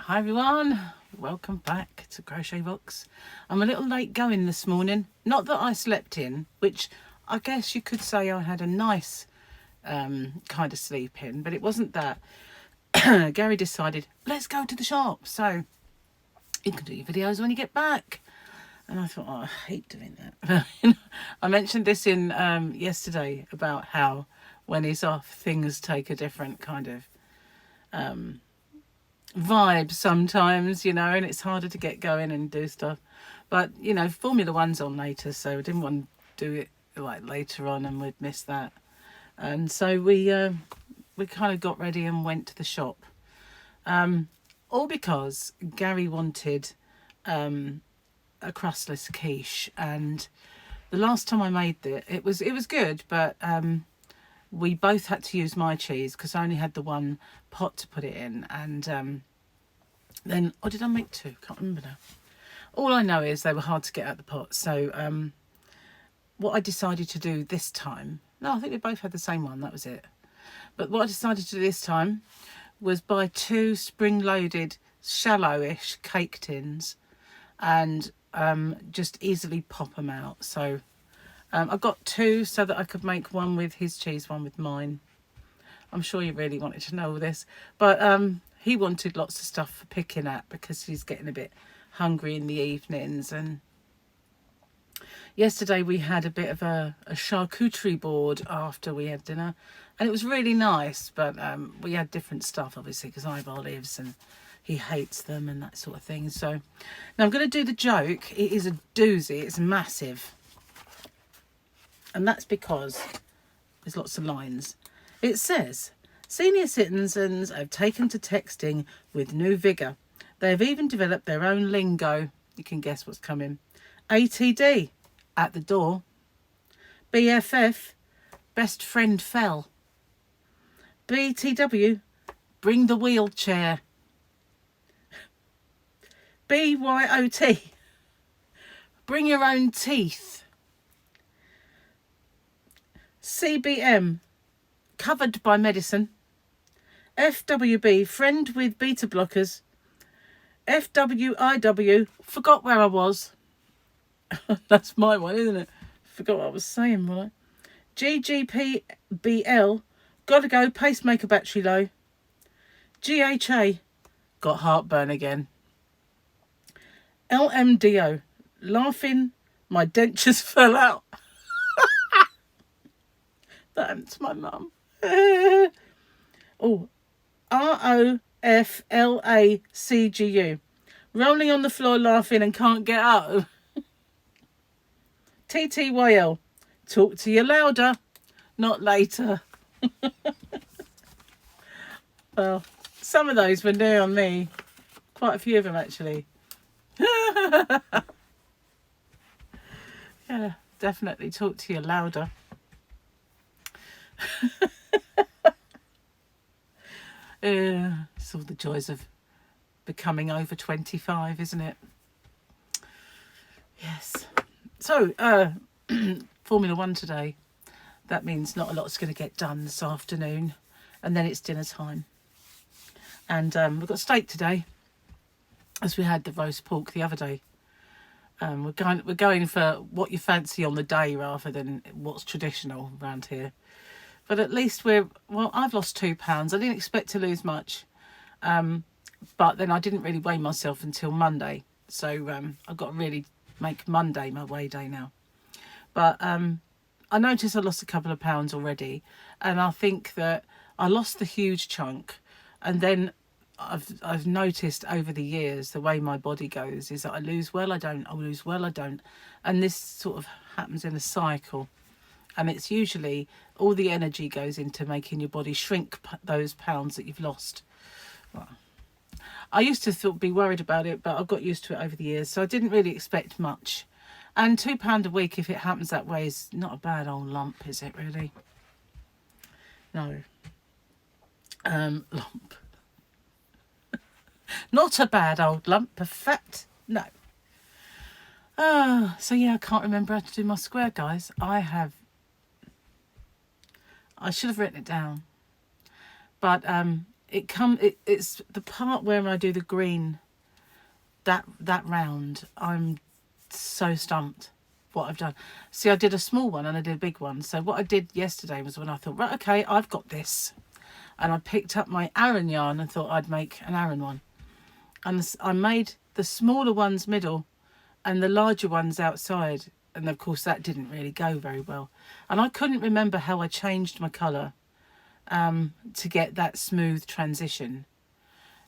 Hi everyone, welcome back to Crochet Vox. I'm a little late going this morning. Not that I slept in, which I guess you could say I had a nice kind of sleep in, but it wasn't that. Gary decided, let's go to the shop, so you can do your videos when you get back. And I thought, oh, I hate doing that. I mentioned this in yesterday about how when he's off, things take a different kind of vibe sometimes, you know, and it's harder to get going and do stuff. But, you know, Formula One's on later, so I didn't want to do it like later on and we'd miss that. And so we kind of got ready and went to the shop. All because Gary wanted a crustless quiche, and the last time I made it was good, but we both had to use my cheese because I only had the one pot to put it in, and then did I make two? Can't remember now. All I know is they were hard to get out the pot, so what I decided to do this time, no, I think we both had the same one, that was it, but what I decided to do this time was buy two spring-loaded shallow-ish cake tins and just easily pop them out. So I got two so that I could make one with his cheese, one with mine. I'm sure you really wanted to know all this, but he wanted lots of stuff for picking at because he's getting a bit hungry in the evenings. And yesterday we had a bit of a charcuterie board after we had dinner, and it was really nice, but we had different stuff obviously because I have olives and he hates them and that sort of thing. So now I'm going to do the joke. It is a doozy. It's massive. And that's because there's lots of lines. It says, senior citizens have taken to texting with new vigour. They have even developed their own lingo. You can guess what's coming. ATD, at the door. BFF, best friend fell. BTW, bring the wheelchair. BYOT, bring your own teeth. CBM, covered by medicine. FWB, friend with beta blockers. FWIW, forgot where I was. That's my one, isn't it? Forgot what I was saying, right? GGPBL, gotta go, pacemaker battery low. GHA, got heartburn again. LMDO, laughing, my dentures fell out. That's my mum. Oh, ROFLACGU, rolling on the floor laughing and can't get up. TTYL, talk to you louder, not later. Well, some of those were new on me. Quite a few of them actually. Yeah, definitely talk to you louder. It's all the joys of becoming over 25, isn't it? Yes. So, Formula One today. That means not a lot's going to get done this afternoon, and then it's dinner time. And we've got steak today, as we had the roast pork the other day. We're going for what you fancy on the day rather than what's traditional around here. But at least I've lost £2. I didn't expect to lose much. But then I didn't really weigh myself until Monday. So I've got to really make Monday my weigh day now. But I noticed I lost a couple of pounds already. And I think that I lost the huge chunk. And then I've noticed over the years the way my body goes is that I lose well, I don't, I lose well, I don't. And this sort of happens in a cycle. And it's usually all the energy goes into making your body shrink those pounds that you've lost. Well, I used to be worried about it, but I've got used to it over the years. So I didn't really expect much. And £2 a week, if it happens that way, is not a bad old lump, is it really? No. Lump. Not a bad old lump of fat. No. So yeah, I can't remember how to do my square, guys. I should have written it down. But it's the part where I do the green, that round. I'm so stumped what I've done. See, I did a small one and I did a big one. So what I did yesterday was when I thought, right, okay, I've got this. And I picked up my Aran yarn and thought I'd make an Aran one. And I made the smaller ones middle and the larger ones outside. And of course that didn't really go very well. And I couldn't remember how I changed my colour to get that smooth transition.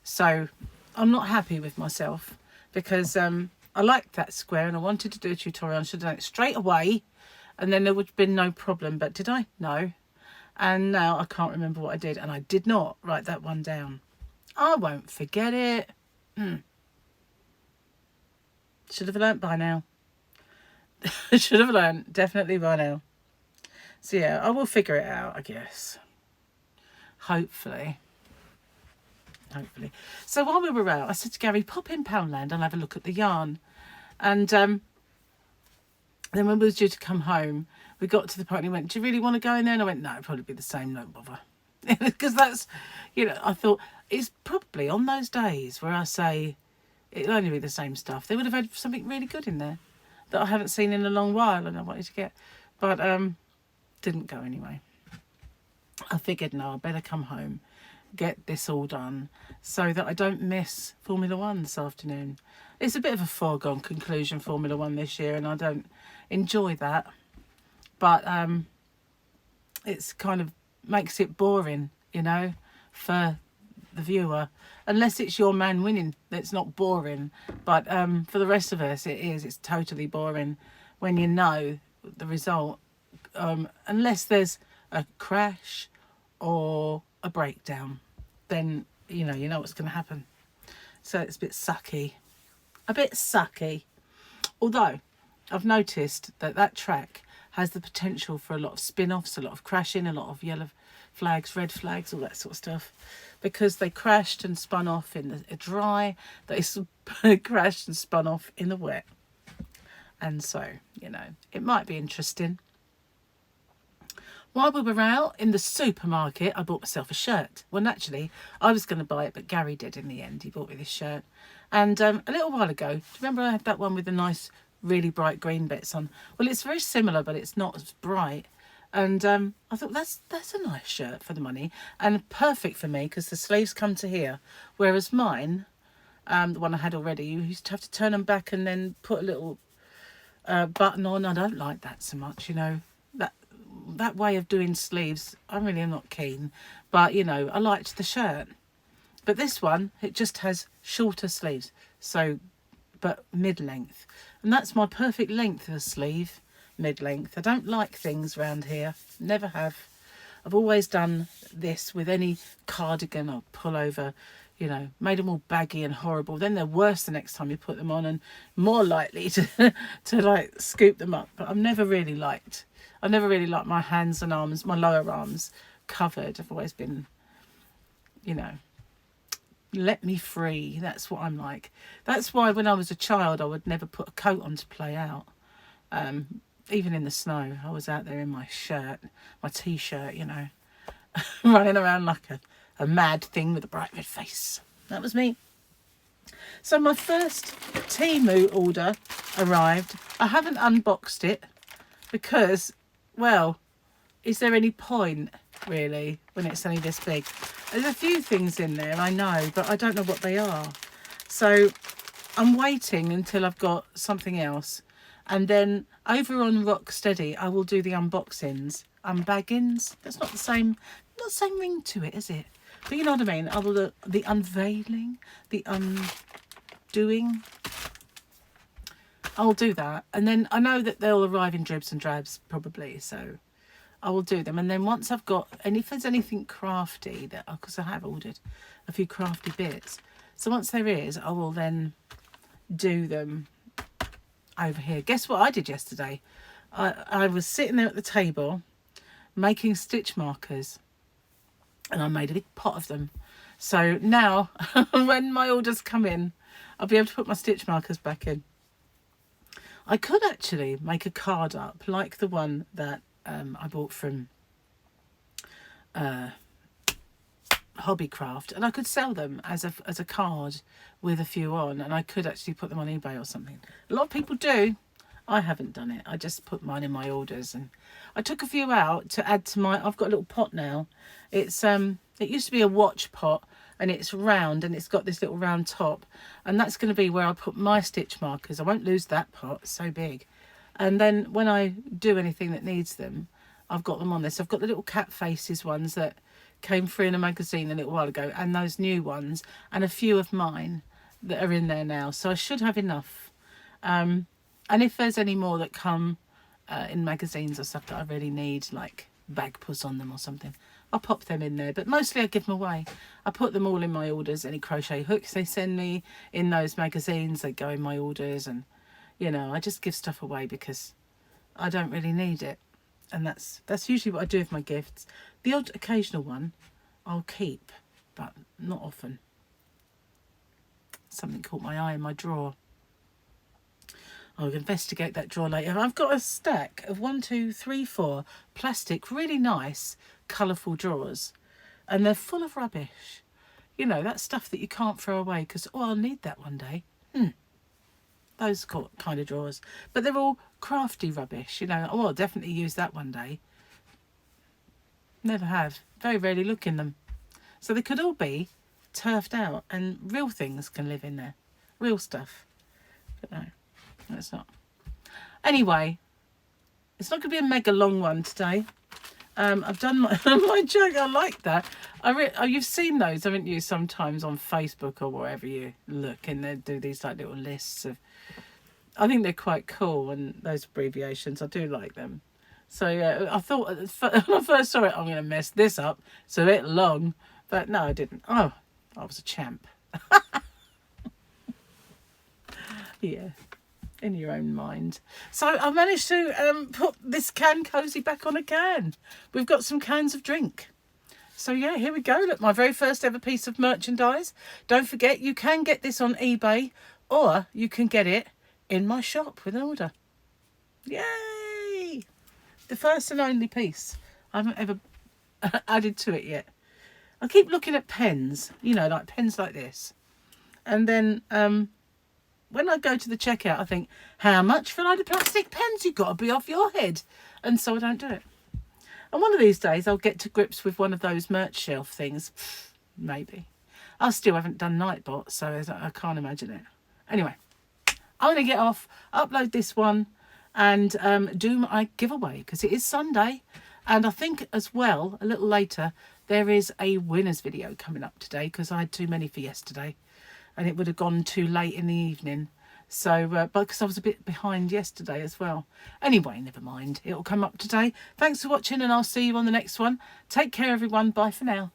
So I'm not happy with myself because I liked that square and I wanted to do a tutorial. I should have done it straight away and then there would have been no problem. But did I? No. And now I can't remember what I did. And I did not write that one down. I won't forget it. Should have learnt by now. Should have learnt definitely by now. So yeah, I will figure it out, I guess. Hopefully. So while we were out, I said to Gary, pop in Poundland and have a look at the yarn. And then when we was due to come home, we got to the point and he went, do you really want to go in there? And I went, no, it'll probably be the same, no bother. Because that's, you know, I thought it's probably on those days where I say it'll only be the same stuff. They would have had something really good in there that I haven't seen in a long while and I wanted to get. But didn't go anyway. I figured, no, I better come home, get this all done so that I don't miss Formula One this afternoon. It's a bit of a foregone conclusion, Formula One this year, and I don't enjoy that. But it's kind of makes it boring, you know, for the viewer. Unless it's your man winning, it's not boring. But for the rest of us, it is. It's totally boring when you know the result. Unless there's a crash or a breakdown, then you know what's going to happen. So it's a bit sucky. Although I've noticed that track has the potential for a lot of spin-offs, a lot of crashing, a lot of yellow flags, red flags, all that sort of stuff, because they crashed and spun off in the dry, they crashed and spun off in the wet. And so, you know, it might be interesting. While we were out in the supermarket, I bought myself a shirt. Well, naturally, I was going to buy it, but Gary did in the end. He bought me this shirt. And a little while ago, do you remember I had that one with the nice, really bright green bits on? Well, it's very similar, but it's not as bright. And I thought, that's a nice shirt for the money. And perfect for me, because the sleeves come to here. Whereas mine, the one I had already, you used to have to turn them back and then put a little button on. I don't like that so much, you know. That way of doing sleeves, I really am not keen. But, you know, I liked the shirt. But this one, it just has shorter sleeves. So, but mid-length. And that's my perfect length of a sleeve, mid-length. I don't like things around here. Never have. I've always done this with any cardigan or pullover, you know, made them all baggy and horrible. Then they're worse the next time you put them on and more likely to like scoop them up. But I've never really liked my hands and arms, my lower arms covered. I've always been, you know, let me free. That's what I'm like. That's why when I was a child, I would never put a coat on to play out. Even in the snow, I was out there in my shirt, my t-shirt, you know, running around like a mad thing with a bright red face. That was me. So my first Teemu order arrived. I haven't unboxed it because, well, is there any point really when it's only this big? There's a few things in there, I know, but I don't know what they are. So I'm waiting until I've got something else. And then over on RockSteady, I will do the unboxings, unbaggings. That's not the same ring to it, is it? But you know what I mean. I will do the unveiling, the undoing. I'll do that, and then I know that they'll arrive in dribs and drabs probably. So I will do them, and then once I've got, and if there's anything crafty that, because I have ordered a few crafty bits, so once there is, I will then do them over here. Guess what I did yesterday? I was sitting there at the table making stitch markers, and I made a big pot of them. So now when my orders come in, I'll be able to put my stitch markers back in. I could actually make a card up like the one that I bought from Hobbycraft, and I could sell them as a card with a few on, and I could actually put them on eBay or something. A lot of people do. I haven't done it. I just put mine in my orders, and I took a few out to add to my. I've got a little pot now. It's it used to be a watch pot, and it's round, and it's got this little round top, and that's going to be where I put my stitch markers. I won't lose that pot. It's so big. And then when I do anything that needs them, I've got them on this. I've got the little cat faces ones that came through in a magazine a little while ago, and those new ones, and a few of mine that are in there now. So I should have enough. And if there's any more that come in magazines or stuff that I really need, like bag puss on them or something, I'll pop them in there. But mostly I give them away. I put them all in my orders. Any crochet hooks they send me in those magazines, they go in my orders. And you know, I just give stuff away because I don't really need it. And that's usually what I do with my gifts. The odd occasional one I'll keep, but not often. Something caught my eye in my drawer. I'll investigate that drawer later. I've got a stack of 1, 2, 3, 4 plastic, really nice, colourful drawers. And they're full of rubbish. You know, that stuff that you can't throw away because, oh, I'll need that one day. Those kind of drawers. But they're all crafty rubbish, you know. Oh, I'll definitely use that one day. Never have. Very rarely look in them. So they could all be turfed out, and real things can live in there. Real stuff. But no, it's not. Anyway, it's not going to be a mega long one today. I've done my, my joke. I like that. You've seen those, haven't you, sometimes on Facebook or wherever you look, and they do these like little lists of. I think they're quite cool, and those abbreviations, I do like them. So yeah, I thought when I first saw it, I'm going to mess this up. It's a bit long, but no, I didn't. Oh, I was a champ. Yeah, in your own mind. So I managed to put this can cozy back on a can. We've got some cans of drink. So yeah, here we go. Look, my very first ever piece of merchandise. Don't forget, you can get this on eBay, or you can get it in my shop with an order. Yay! The first and only piece. I haven't ever added to it yet. I keep looking at pens, you know, like pens like this. And then when I go to the checkout, I think, how much for a load of plastic pens? You've got to be off your head. And so I don't do it. And one of these days, I'll get to grips with one of those merch shelf things. Maybe. I still haven't done Nightbot, so I can't imagine it. Anyway, I'm going to get off, upload this one, and do my giveaway, because it is Sunday. And I think as well, a little later, there is a winners video coming up today, because I had too many for yesterday, and it would have gone too late in the evening. So, but because I was a bit behind yesterday as well. Anyway, never mind. It'll come up today. Thanks for watching, and I'll see you on the next one. Take care, everyone. Bye for now.